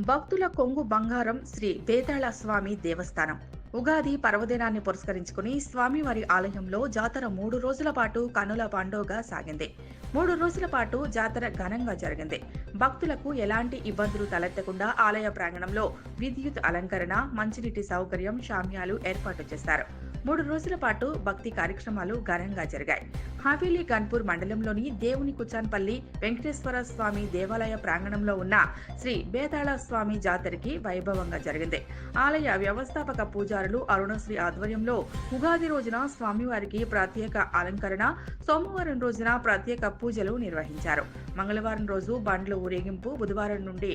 భక్తుల కొంగు బంగారం శ్రీ బేతాళ స్వామి దేవస్థానం ఉగాది పర్వదినాన్ని పురస్కరించుకుని స్వామివారి ఆలయంలో జాతర 3 రోజుల పాటు కనుల పండుగగా సాగింది. 3 రోజుల పాటు జాతర ఘనంగా జరిగింది. భక్తులకు ఎలాంటి ఇబ్బందులు తలెత్తకుండా ఆలయ ప్రాంగణంలో విద్యుత్ అలంకరణ, మంచినీటి సౌకర్యం, షామ్యాలు ఏర్పాటు చేశారు. 3 రోజుల పాటు భక్తి కార్యక్రమాలు ఘనంగా జరిగాయి. హవేలీ గన్పూర్ మండలంలోని దేవుని కుచాన్పల్లి వెంకటేశ్వర స్వామి దేవాలయ ప్రాంగణంలో ఉన్న శ్రీ బేతాళ స్వామి జాతరకి వైభవంగా జరిగింది. ఆలయ వ్యవస్థాపక పూజారులు అరుణశ్రీ ఆధ్వర్యంలో ఉగాది రోజున స్వామివారికి ప్రత్యేక అలంకరణ, సోమవారం రోజున ప్రత్యేక పూజలు నిర్వహించారు. మంగళవారం రోజు బండ్ల ఊరేగింపు, బుధవారం నుండి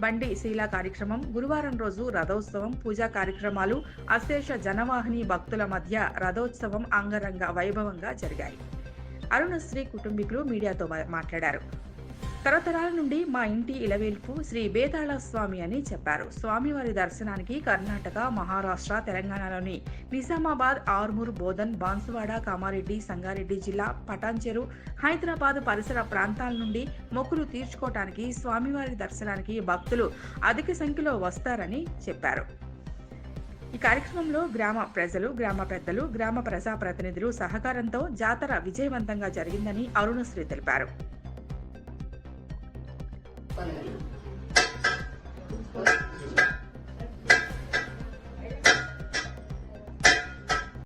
బండి శీలా కార్యక్రమం, గురువారం రోజు రథోత్సవం, పూజా కార్యక్రమాలు, అశేష జనవాహిని భక్తుల మధ్య రథోత్సవం అంగరంగ వైభవంగా జరిగాయి. అరుణశ్రీ కుటుంబీకులు మీడియాతో మాట్లాడారు. తరతరాల నుండి మా ఇంటి ఇలవేల్పు శ్రీ బేతాళ స్వామి అని చెప్పారు. స్వామివారి దర్శనానికి కర్ణాటక, మహారాష్ట్ర, తెలంగాణలోని నిజామాబాద్, ఆర్మూర్, బోధన్, బాన్సువాడ, కామారెడ్డి, సంగారెడ్డి జిల్లా, పటాన్చెరు, హైదరాబాద్ పరిసర ప్రాంతాల నుండి మొక్కులు తీర్చుకోవటానికి స్వామివారి దర్శనానికి భక్తులు అధిక సంఖ్యలో వస్తారని చెప్పారు. ఈ కార్యక్రమంలో గ్రామ ప్రజలు, గ్రామ పెద్దలు, గ్రామ ప్రజాప్రతినిధులు సహకారంతో జాతర విజయవంతంగా జరిగిందని అరుణశ్రీ తెలిపారు. Thank you.